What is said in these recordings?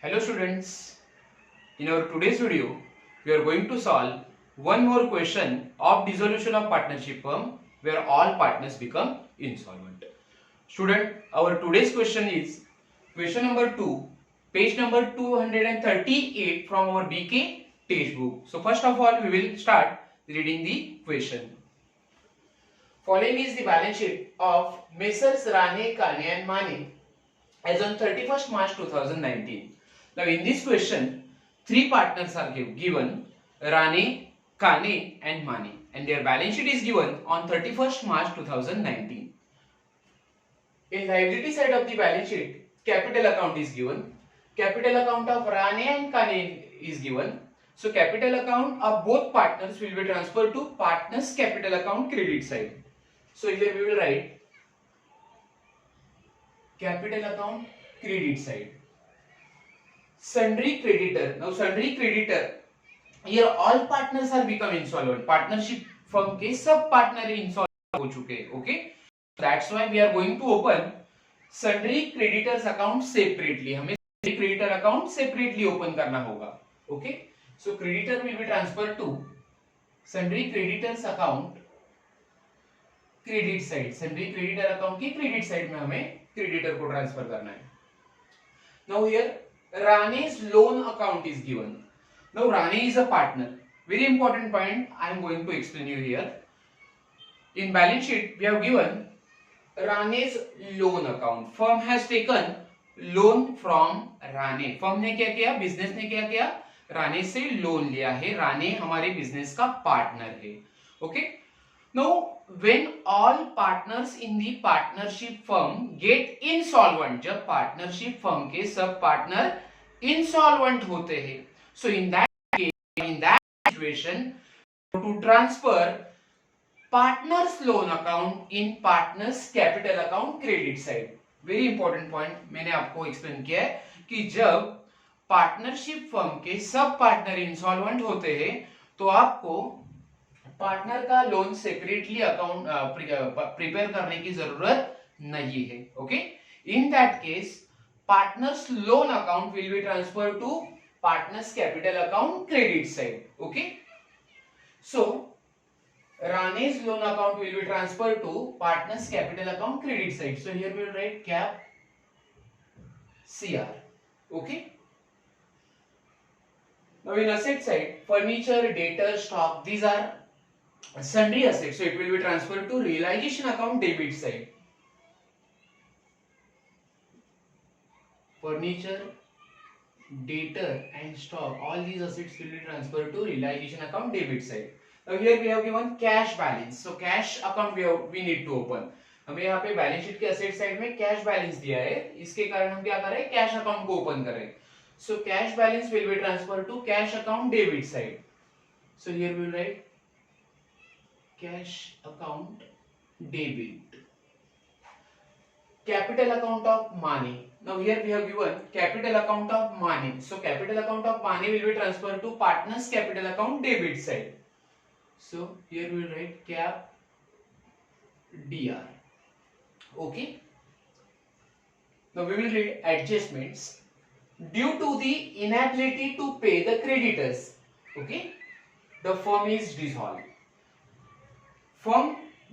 Hello students, in our today's video, we are going to solve one more question of dissolution of partnership firm where all partners become insolvent. Student, our today's question is question number 2, page number 238 from our BK textbook. So first of all, we will start reading the question. Following is the balance sheet of Messrs. Rane, Kane and Mane as on 31st March 2019. Now in this question, three partners are given, Rane, Kane and Mane, and their balance sheet is given on 31st March 2019. In liability side of the balance sheet, capital account is given. Capital account of Rane and Kane is given. So capital account of both partners will be transferred to partners capital account credit side. So here we will write capital account credit side. Sundry creditor. Now sundry creditor, here all partners are become insolvent. Partnership firm के सब partner insolvent हो चुके हैं. Okay, that's why we are going to open sundry creditors account separately. हमें sundry creditor account separately open करना होगा. Okay, so creditor will be transferred to sundry creditors account credit side. Sundry creditor account की credit side में हमें creditor को transfer करना है. Now here Rane's loan account is given. Now Rane is a partner. Very important point I am going to explain you here. In balance sheet we have given Rane's loan account. Firm has taken loan from Rane. Firm ने क्या किया, business ने क्या किया, राने से loan लिया है. राने हमारे बिजनेस का पार्टनर है. Okay, now when all partners in the partnership firm get insolvent, जब partnership firm के सब partner insolvent होते हैं, so in that situation to transfer partners loan account in partners capital account credit side. very important point मैंने आपको explain किया है कि जब partnership firm के सब partner insolvent होते हैं तो आपको पार्टनर का लोन सेपरेटली अकाउंट प्रिपेयर करने की जरूरत नहीं है. Okay, in that case partners loan account will be transfer to partners capital account credit side. Okay, so Rane's loan account will be transfer to partners capital account credit side. So here we will write cap CR. Okay, now in asset side, furniture, debtor, stock, these are sundry assets, so it will be transferred to realization account debit side. Furniture, debtor and stock, all these assets will be transferred to realization account debit side. Now here we have given cash balance, so cash account we need to open. हमें यहाँ पे balance sheet के asset side में cash balance दिया है, इसके कारण हम क्या कर रहे हैं, कैश अकाउंट को ओपन कर रहे हैं. So cash balance will be transferred to cash account debit side. So here we will write cash account debit. Capital account of Mane. Now here we have given capital account of Mane. So capital account of Mane will be transferred to partners capital account debit side. So here we will write cap DR. Okay. Now we will read adjustments. Due to the inability to pay the creditors, okay, the firm is dissolved. Firm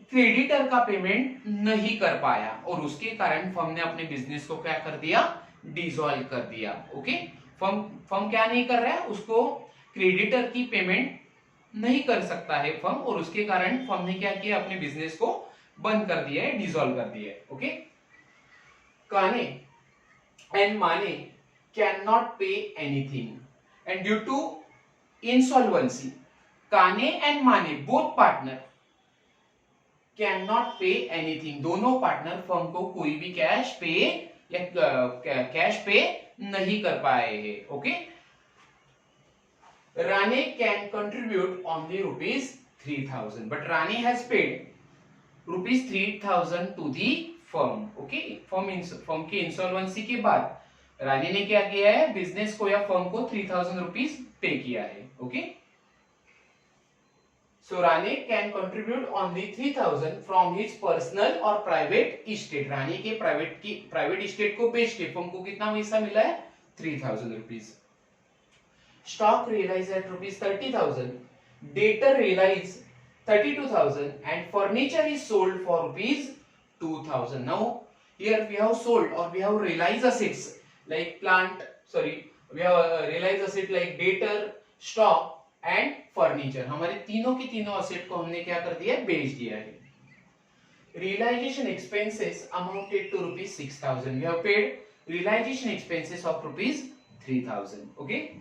creditor का payment नहीं कर पाया और उसके कारण firm ने अपने business को क्या कर दिया, डिसॉल्व कर दिया. ओके, फर्म क्या नहीं कर रहा है, उसको क्रेडिटर की पेमेंट नहीं कर सकता है फर्म और उसके कारण फर्म ने क्या किया, अपने बिजनेस को बंद कर दिया है, डिसॉल्व कर दिया है. Okay, Kane and Mane can not pay anything and due to insolvency Kane and Mane both partner can not pay anything. दोनों पार्टनर फर्म को कोई भी कैश पे या कैश पे नहीं कर पाए हैं. Okay, Rane can contribute only ₹3,000 but Rane has paid ₹3,000 to the firm. Okay, firm की इंसॉल्वेंसी के बाद राने ने क्या किया है, बिजनेस को या फर्म को ₹3,000 पे किया है. Okay, so Rane can contribute only 3,000 from his personal or private estate. रानी के प्राइवेट estate को बेच के फर्म को कितना पैसा मिला है, 3,000 rupees. Stock realized at rupees 30,000. Debtor realized 32,000 and furniture is sold for rupees 2,000. Now here we have sold or we have realized assets like we have realized asset like debtor, stock and furniture. हमारे तीनों की तीनों asset को हमने क्या कर दिया है, बेच दिया है. Realization expenses amounted to rupees 6,000. We have paid realization expenses of rupees 3,000. Okay.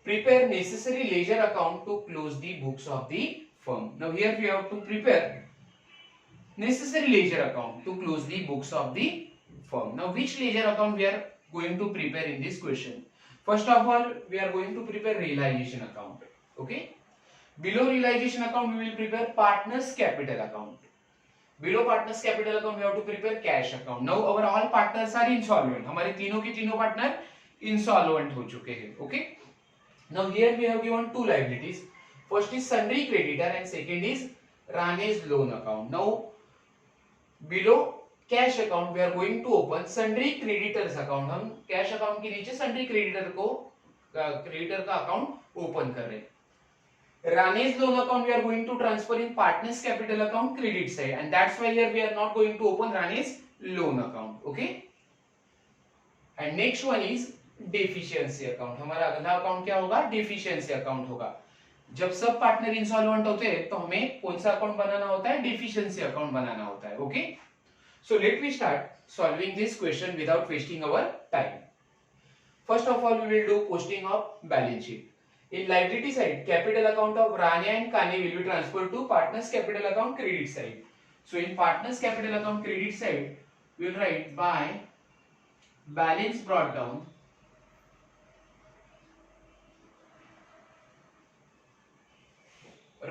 Prepare necessary ledger account to close the books of the firm. Now here we have to prepare necessary ledger account to close the books of the firm. Now which ledger account we are going to prepare in this question? First of all, we are going to prepare realization account. Okay. Below realization account, we will prepare partners capital account. Below partners capital account, we have to prepare cash account. Now our all partners are insolvent. हमारे तीनों के तीनों partner insolvent हो चुके हैं. Okay. Now here we have given two liabilities. First is sundry creditor and second is Rane's loan account. Now below cash account we are going to open sundry creditors account. हम cash account के नीचे sundry creditor का account open कर रहे हैं. Rane's loan account we are going to transfer in partners capital account credit side and that's why here we are not going to open Rane's loan account. Okay. And next one is deficiency account. हमारा अगला account क्या होगा, deficiency account होगा. जब sub partner insolvent होते हैं तो हमें कौन सा अकाउंट बनाना होता है, डेफिशिएंसी अकाउंट बनाना होता है. Okay, so let we start solving this question without wasting our time. First of all we will do posting of balance sheet. In liability side, capital account of Rane and Kane will be transferred to partners capital account credit side. So in partners capital account credit side, we will write by balance brought down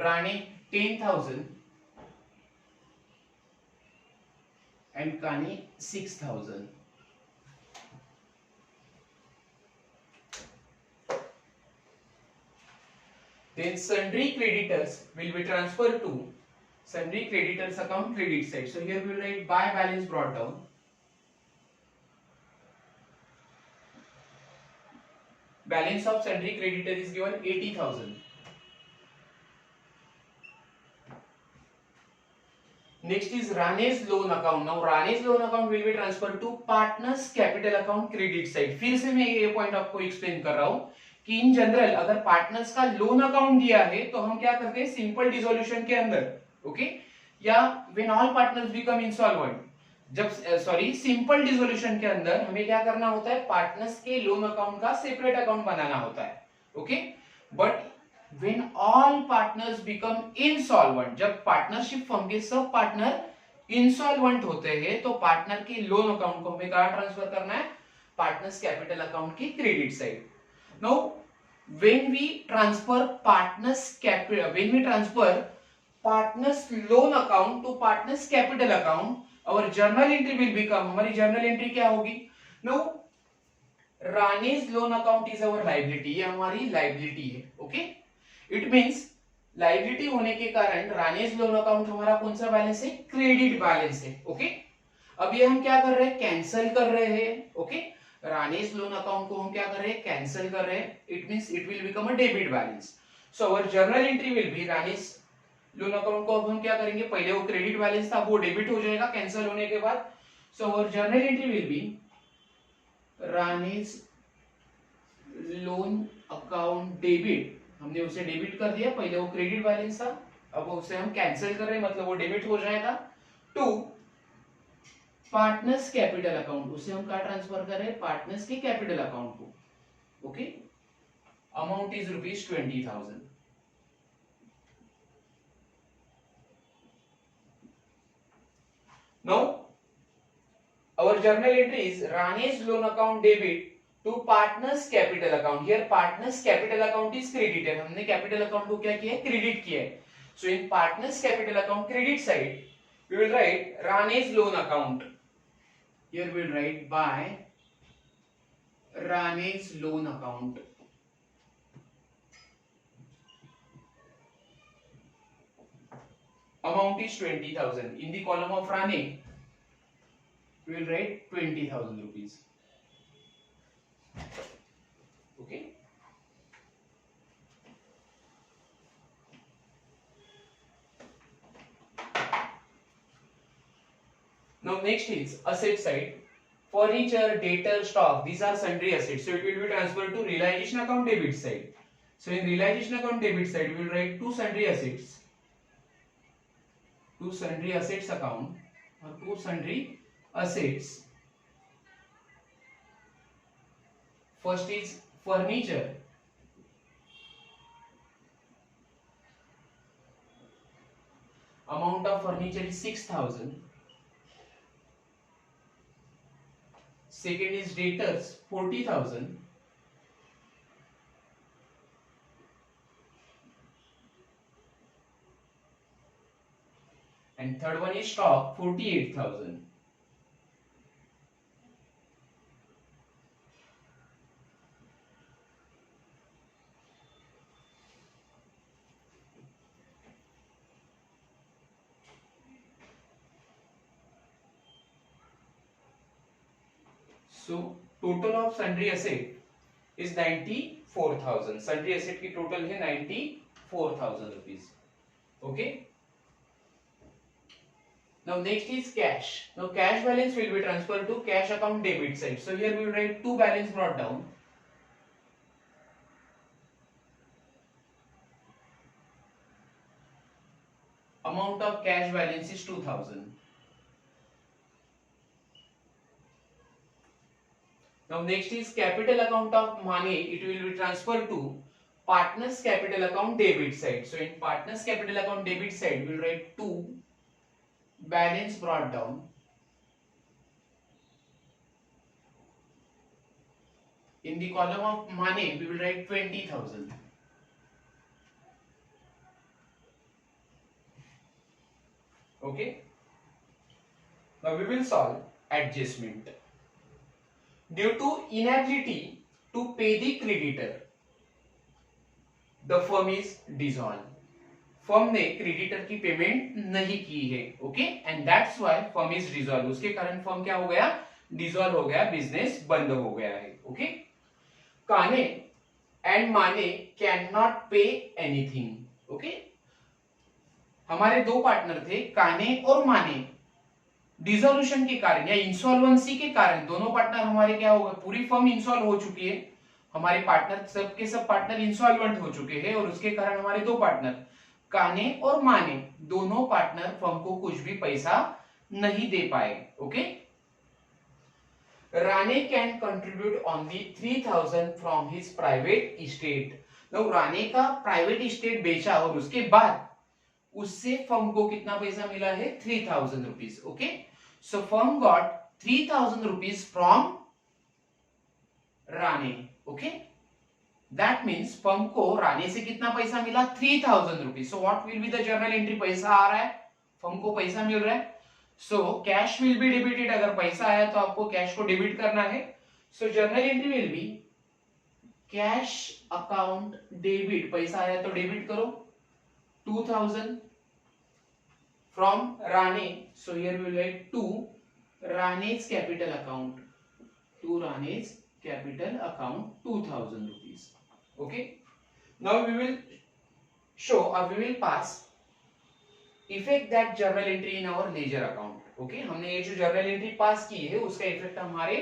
Rane 10,000 and Kane 6,000. Then sundry creditors will be transferred to sundry creditors account credit side. So here we will write by balance brought down balance of sundry creditor is given 80,000. Next is Rane's loan account. Now Rane's loan account will be transferred to partners capital account credit side. फिर से मैं ये point आपको explain कर रहा हूं कि in general अगर पार्टनर्स का लोन अकाउंट दिया है तो हम क्या करते हैं, सिंपल डिसोल्यूशन के अंदर, ओके, या when all partners become insolvent, जब सिंपल डिसोल्यूशन के अंदर हमें क्या करना होता है, पार्टनर्स के लोन अकाउंट का सेपरेट अकाउंट बनाना होता है. Okay, but when all partners become insolvent, जब पार्टनरशिप फर्म के सब पार्टनर इंसॉल्वेंट होते हैं तो पार्टनर के लोन अकाउंट को हमें कहां ट्रांसफर करना है, पार्टनर्स कैपिटल अकाउंट की credit side. Now, when we transfer partners loan account to partners capital account, our journal entry will become, हमारी journal entry क्या होगी? Now, Rane's loan account is our liability. ये हमारी liability है. Okay? It means liability होने के कारण Rane's loan account हमारा कौन सा बैलेंस है, क्रेडिट बैलेंस है. ओके, अब ये हम क्या कर रहे हैं, कैंसिल कर रहे हैं. ओके, Rane's loan account को हम क्या कर रहे हैं, कैंसिल कर रहे हैं. It means it will become a debit balance. So our journal entry will be Rane's loan account को अब हम क्या करेंगे, पहले वो क्रेडिट बैलेंस था वो डेबिट हो जाएगा कैंसिल होने के बाद. So our journal entry will be Rane's loan account debit. हमने उसे डेबिट कर दिया, पहले वो क्रेडिट बैलेंस था, अब उसे हम कैंसिल कर रहे हैं, मतलब वो डेबिट हो जाएगा. टू पार्टनर्स कैपिटल अकाउंट, उसे हम क्या ट्रांसफर कर रहे हैं, पार्टनर्स के कैपिटल अकाउंट को. Okay, amount is rupees 20,000. Now our journal entry is Rane's loan account debit to partners capital account. Here partners capital account is credited. हमने capital account को क्या किया है, क्रेडिट किया है. So in partners capital account credit side we will write Rane's loan account. Here we will write by Rane's loan account. Amount is 20,000. In the column of Rane, we will write 20,000 rupees. Now next is asset side. Furniture, debtor, stock, these are sundry assets. So it will be transferred to realization account debit side. So in realization account debit side, we will write two sundry assets account, or two sundry assets. First is furniture. Amount of furniture is 6,000. Second is debtors, 40,000. And third one is stock, 48,000. So total of sundry asset is 94,000. Sundry asset की total है 94,000 rupees. Okay. Now next is cash. Now cash balance will be transferred to cash account debit side. So here we will write two balance brought down. Amount of cash balance is 2,000. Now next is capital account of money. It will be transferred to partners capital account debit side. So in partners capital account debit side, we will write two balance brought down. In the column of money, we will write 20,000. Okay. Now we will solve adjustment. Due to inability to pay the creditor, the firm is dissolved. Firm ने creditor की payment नहीं की है. Okay, and that's why firm is dissolve. उसके कारण firm क्या हो गया? डिसॉल्व हो गया, बिजनेस बंद हो गया है. Okay. Kane and Mane can not pay anything. Okay, हमारे दो पार्टनर थे, काने और माने. डिसोल्यूशन के कारण या इंसॉल्वेंसी के कारण दोनों पार्टनर हमारे क्या हो गए? पूरी फर्म इंसॉल्व हो चुकी है. हमारे पार्टनर सबके सब पार्टनर इंसॉल्वेंट हो चुके हैं और उसके कारण हमारे दो पार्टनर काने और माने दोनों पार्टनर फर्म को कुछ भी पैसा नहीं दे पाए. Okay. Rane can contribute only 3,000 from his private estate. तो राणे का प्राइवेट इस्टेट बेचा और उसके बाद उससे फर्म को कितना पैसा मिला है? 3,000 rupees. Okay. So firm got 3,000 rupees from Rane. Okay. That means firm को राणे से कितना पैसा मिला? 3,000 rupees. So what will be the journal entry? पैसा आ रहा है, फर्म को पैसा मिल रहा है. So cash will be debited. अगर पैसा आया तो आपको कैश को डेबिट करना है. So journal entry will be cash account debit. पैसा आया तो डेबिट करो 2,000 from Rane. So here we will write to Rane's capital account. To Rane's capital account 2,000 rupees. Okay. Now we will show or we will pass effect that journal entry in our ledger account. Okay. हमने ये जो journal entry पास की है उसका effect हमारे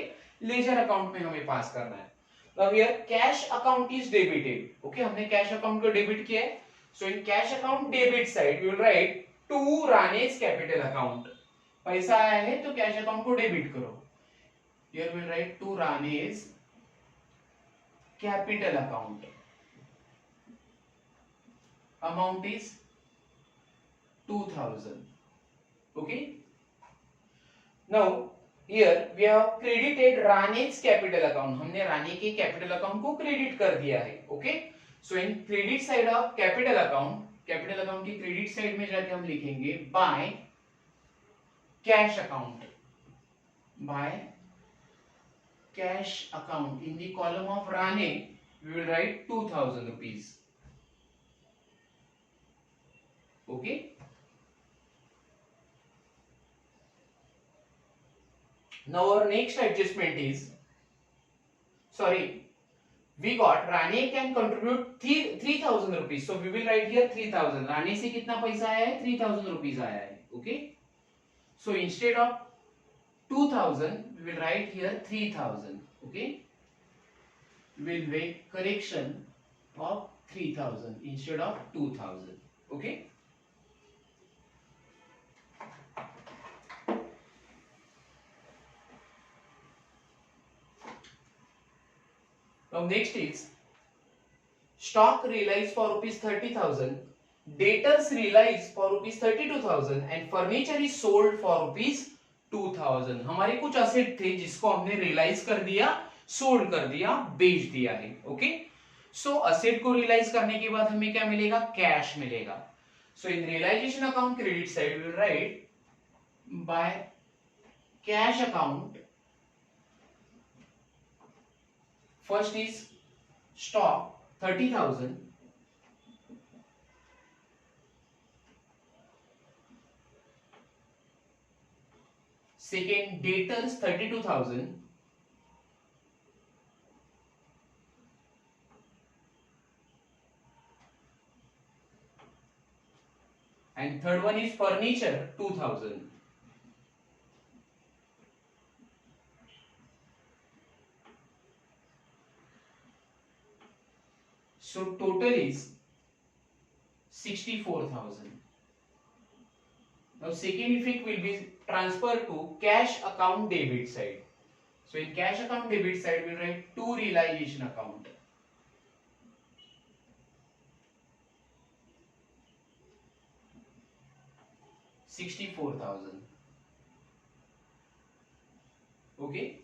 ledger account में हमें पास करना है. Now here cash account is debited. Okay. हमने cash account को debit किया है. So in cash account debit side we will write to Rane's capital account. पैसा आया है तो कैश अकाउंट को डेबिट करो. Here we will write to Rane's capital account. Amount is 2,000. Okay. Now here we have credited Rane's capital account. हमने रानी के capital account को credit कर दिया है. Okay. So in credit side of capital account, capital account की credit side में जाके हम लिखेंगे by cash account. By cash account. In the column of Rane we will write 2,000 rupees. Okay. Now our next adjustment is, sorry, we got Rane can contribute 3,000 rupees. So we will write here 3,000. Rane से कितना पैसा आया है? 3,000 rupees आया है. Okay. So instead of 2000, we will write here 3000. Okay, we will make correction of 3000 instead of 2000. Okay. Now next is stock realized for rupees 30,000, debtors realized for rupees 32,000 and furniture is sold for rupees 2,000. हमारे कुछ asset थे जिसको हमने realise कर दिया, sold कर दिया, बेच दिया है. ओके, सो असेट को रियलाइज करने के बाद हमें क्या मिलेगा? कैश मिलेगा. So in realisation account credit side we will write by cash account. First is stock 30,000, second debtors 32,000, and third one is furniture 2,000. So total is 64,000. Now second effect will be transferred to cash account debit side. So in cash account debit side we will write to realization account. $64,000. Okay.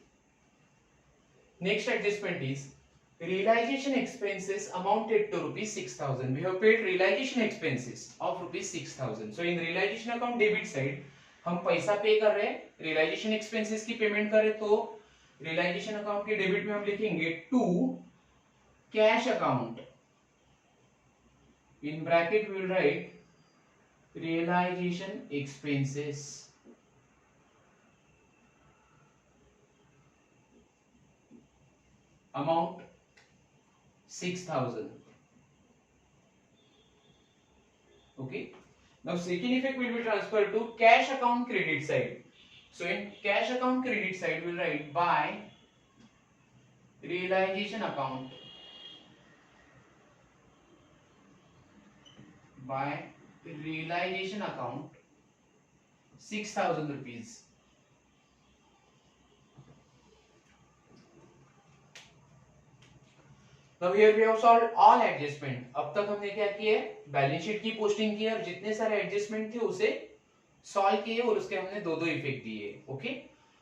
Next adjustment is realization expenses amounted to rupees 6,000. We have paid realization expenses of rupees 6,000. So in realization account debit side हम पैसा पे कर रहे हैं, realization expenses की payment कर रहे, तो realization account के डेबिट में हम लिखेंगे to cash account. In bracket we will write realization expenses. Amount 6,000. Okay. Now second effect will be transferred to cash account credit side. So in cash account credit side we will write by realization account. By realization account 6,000 rupees. Now here we have solved all adjustment. अब तक हमने क्या किया है? Balance sheet की posting की है और जितने सारे एडजस्टमेंट थे उसे सॉल्व किए और उसके हमने दो दो इफेक्ट दिए. Okay,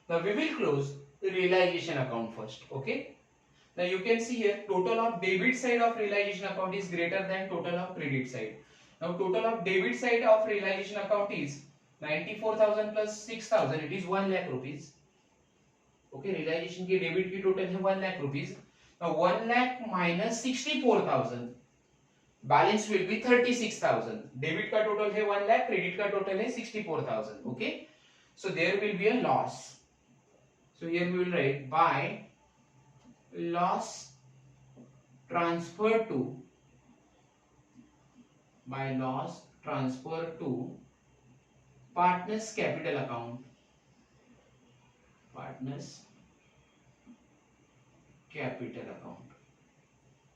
now we will close realization account first. Okay, now you can see here total of debit side of realization account is greater than total of credit side. Now total of debit side of realization account is 94,000 plus 6,000, it is 1 lakh rupees. Okay, realization की debit की total है 1 lakh rupees. Now 1 lakh minus 64,000, balance will be 36,000. Debit का total है 1 lakh, credit का total है 64,000. Okay, so there will be a loss. So here we will write by loss transfer to partners capital account. Partners capital account.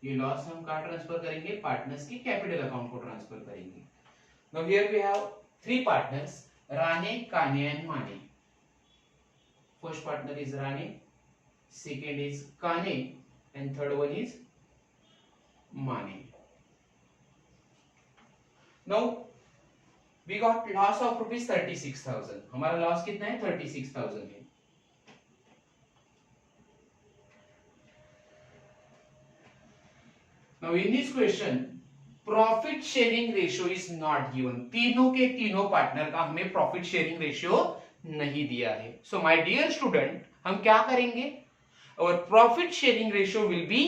ये loss हम कहाँ transfer करेंगे? Partners के capital account को transfer करेंगे. Now here we have three partners, Rane, Kane and Mane. First partner is Rane, second is Kane and third one is Mane. Now we got loss of rupees 36,000. हमारा loss कितना है? 36,000 है. Now in this question profit sharing ratio is not given. तीनों के तीनों partner का हमें profit sharing ratio नहीं दिया है. सो माय डियर स्टूडेंट, हम क्या करेंगे? और profit sharing ratio will B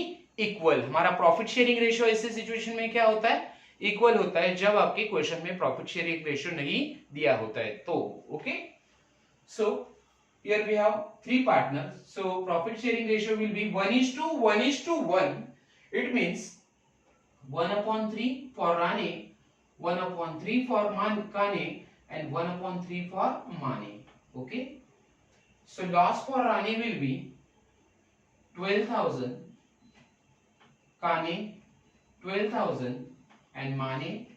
equal. हमारा प्रॉफिट शेयरिंग रेशियो ऐसे सिचुएशन में क्या होता है? इक्वल होता है जब आपके क्वेश्चन में प्रॉफिट शेयरिंग रेशियो नहीं दिया होता है तो. Okay, so here we have three partners. So profit sharing ratio will be 1:1:1. इट मींस 1/3 for Rane, 1/3 for Kane and 1/3 for Mane. Okay, So loss for Rani will be 12,000, Kane 12,000 and Mane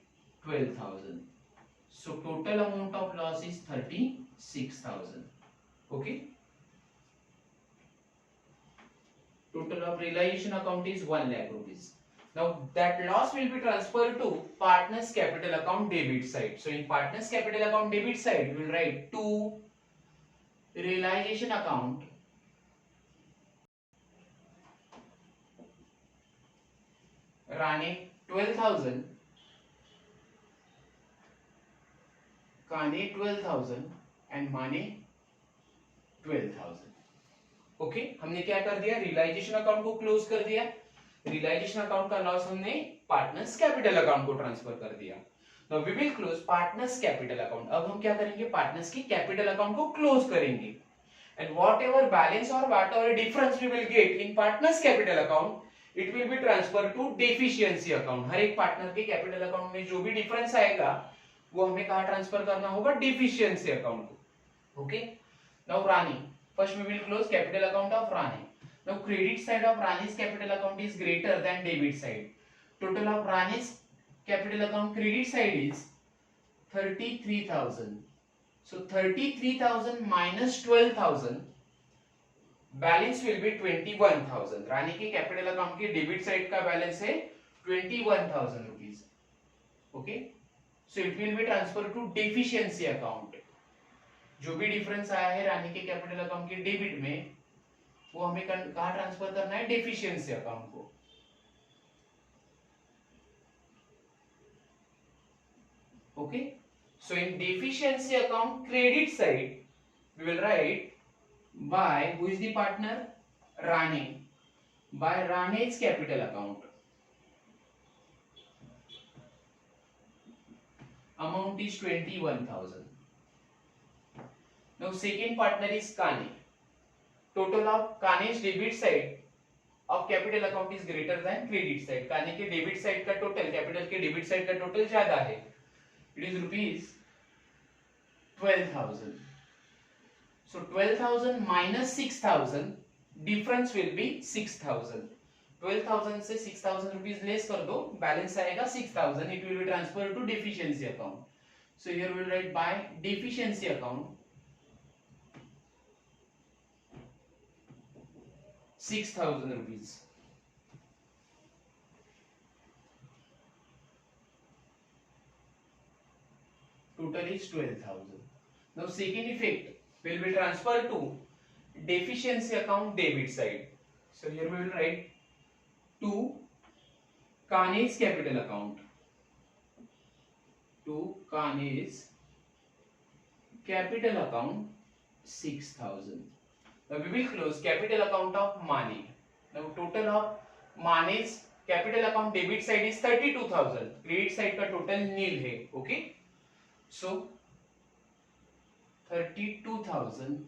12,000. So total amount of loss is 36,000. Okay. Total of realization account is 1 lakh rupees. Now that loss will be transferred to partners capital account debit side. So in partners capital account debit side, we will write to realization account Rane 12,000, Kane 12,000 and Mane 12,000. Okay हमने क्या कर दिया, realisation account को close कर दिया. Realisation account का loss हमने partners capital account को ट्रांसफर कर दिया. Now we will close partners capital account. अब हम क्या करेंगे, पार्टनर्स की कैपिटल अकाउंट को क्लोज करेंगे. एंड व्हाटएवर बैलेंस और whatever difference we will get in partners capital account, it will be transfer to deficiency account. हर एक पार्टनर के कैपिटल अकाउंट में जो भी डिफरेंस आएगा वो हमें कहां ट्रांसफर करना होगा, डेफिशिएंसी अकाउंट को. Okay. Now Rani, first we will close capital account of Rani. Now credit side of Rani's capital account is greater than debit side. Total of Rani's capital account credit side is 33,000. So 33,000 minus 12,000, balance will be 21,000. Rani के capital account के debit side का balance है 21,000 rupees. Okay. So it will be transferred to deficiency account. जो भी difference आया है रानी के capital account के डेबिट में, वो हमें कहां ट्रांसफर करना है, डेफिशिएंसी अकाउंट को. Okay. So in deficiency account credit side we will write by who is the partner, Rane, by Rane's capital account. Amount is 21,000. Now second partner is Kane. Total of Kane's debit side of capital account is greater than credit side. Kane के debit side का total, capital के debit side का total ज्यादा है. It is rupees 12,000. So 12,000 minus 6,000, difference will be 6,000. 12,000 से 6,000 rupees less कर दो, balance आएगा 6,000. It will be transferred to deficiency account. So here we will write by deficiency account 6,000 rupees. Total is 12,000. Now second effect will be transferred to deficiency account debit side. So here we will write to Kane's capital account. To Kane's capital account 6,000. Now we will close capital account of Mane. Now total of Mane's capital account debit side is 32,000. Credit side का total nil है. Okay. So 32,000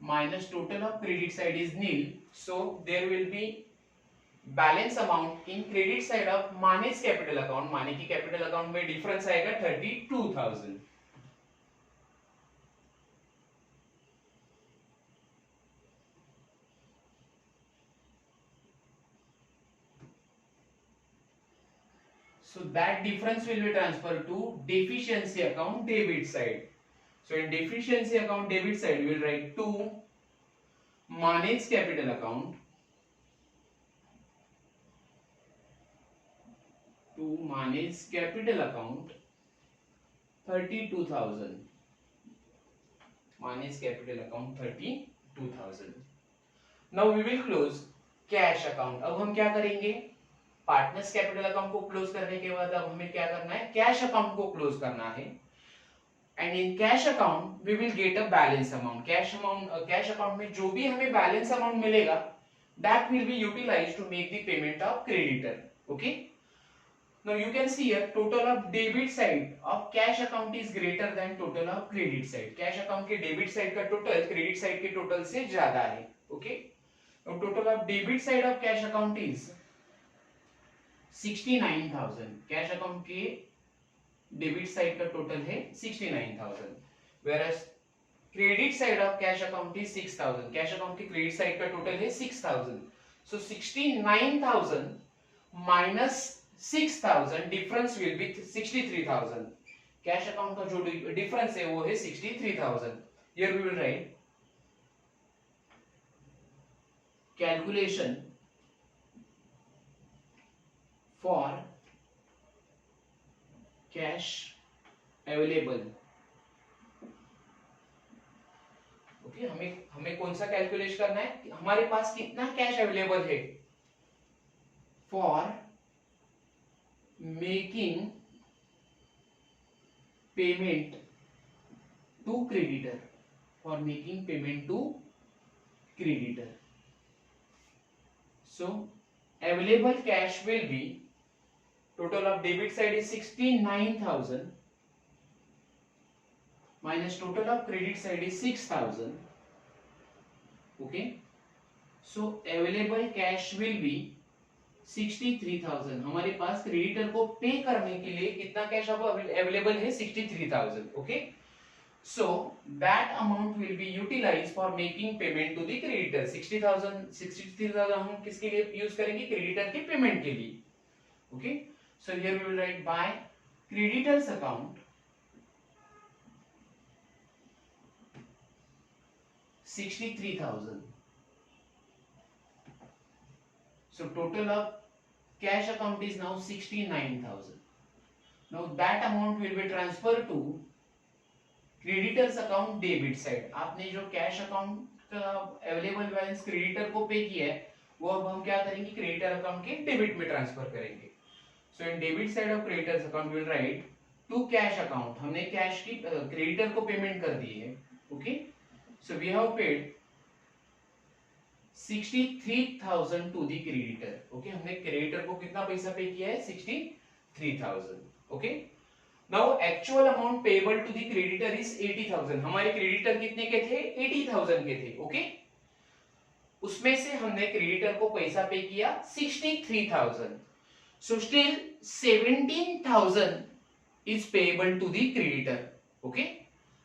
minus total of credit side is nil. So there will be balance amount in credit side of Mane's capital account. Mane की capital account में difference आएगा 32,000. So that difference will be transferred to deficiency account debit side. So in deficiency account debit side, we will write to Mane's capital account. To Mane's capital account 32,000. Mane's capital account 32,000. Now we will close cash account. अब हम क्या करेंगे, partners capital account को close करने के बाद अब हमें क्या करना है, कैश अकाउंट को क्लोज करना है. And in cash account we will get a balance amount. Cash account में जो भी हमें बैलेंस अमाउंट मिलेगा, that will be utilized to make the payment of creditor. Okay. Now you can see here total of debit side of cash account is greater than total of credit side. Cash account के debit side का total credit side के total से ज्यादा है. Okay. Now total of debit side of cash account is 69,000. Cash account के debit side का total है 69,000, whereas credit side of cash account is 6000, cash account की क्रेडिट साइड का टोटल है 6000, so 69000 minus 6000 difference will be 63000, cash account का जो difference है वो है 63000. Here we will write calculation for cash available. Okay, हमें कौन सा कैलकुलेट करना है, हमारे पास कितना कैश अवेलेबल है for making payment to creditor, for making payment to creditor. So available cash will be, total of debit side is 69000 minus total of credit side is 6000. Okay, so available cash will be 63000. हमारे पास creditor को पे करने के लिए कितना cash available है 63000. Okay, so that amount will be utilized for making payment to the creditor. 63000 हम किसके लिए यूज करेंगे, क्रेडिटर के पेमेंट के लिए. Okay, so here we will write by creditors account 63000. So total of cash account is now 69000. Now that amount will be transferred to creditors account debit side. आपने जो cash account का available balance creditor को pay किया है वो अब हम क्या करेंगे, क्रेडिटर अकाउंट के डेबिट में ट्रांसफर करेंगे. So in debit side of creditors account will write to cash account, हमने कैश की क्रेडिटर को पेमेंट कर दी है. Okay, so we have paid 63000 to the creditor. Okay, हमने क्रेडिटर को कितना पैसा पे किया है 63000. Okay, Now actual amount payable to the creditor is 80000. हमारे क्रेडिटर कितने के थे, 80000 के थे. ओके, उसमें से हमने क्रेडिटर को पैसा पे किया 63000. So still 17000 is payable to the creditor. Okay,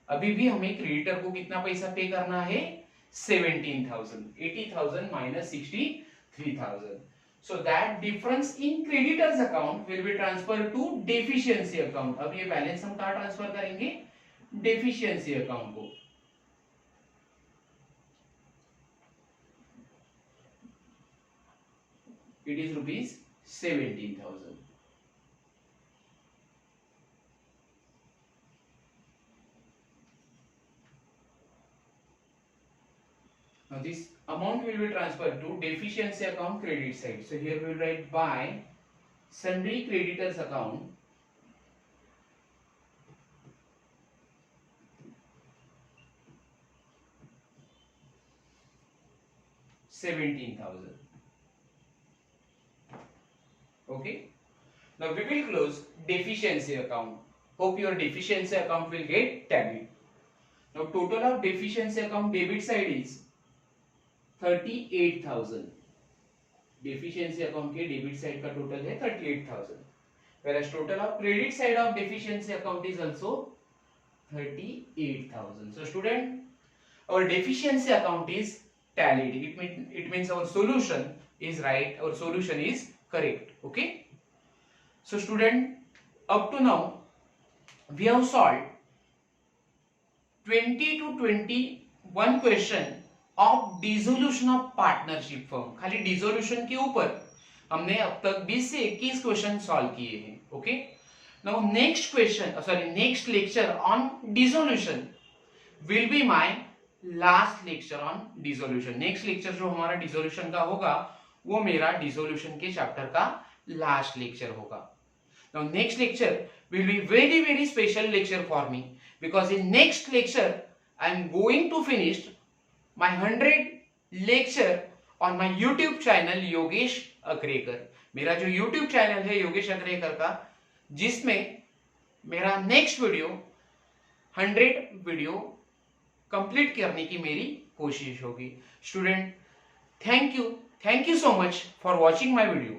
अभी भी हमें क्रेडिटर को कितना पैसा पे करना है 17000. 80000 minus 63000. So that difference in creditors account will be transferred to deficiency account. अब ये बैलेंस हम कहाँ ट्रांसफर करेंगे, डेफिशिएंसी अकाउंट को. It is rupees 17000. Now this amount will be transferred to deficiency account credit side. So here we will write by sundry creditors account $17,000. Okay. Now we will close deficiency account. Hope your deficiency account will get tallied. Now total of deficiency account debit side is 38,000. Deficiency account के debit side का total है 38,000. whereas total of credit side of deficiency account is also 38,000. So student, our deficiency account is tallied. It means our solution is right, our solution is correct. Okay, so student, up to now we have solved 20 to 21 question of dissolution of partnership firm. खाली dissolution के ऊपर हमने अब तक 20 से 21 question solve किए हैं. Okay, now next question, sorry next lecture on dissolution will be my last lecture on dissolution. Next lecture जो हमारा डिसोल्यूशन का होगा वो मेरा डिसोल्यूशन के चैप्टर का लास्ट लेक्चर होगा. Now next lecture will be very very special lecture for me, because in next lecture I am going to finish my 100 lecture on my YouTube channel Yogesh Akarekar. मेरा जो YouTube channel है योगेश अकरेकर का, जिसमें मेरा next video 100 video complete करने की मेरी कोशिश होगी. Student, thank you so much for watching my video.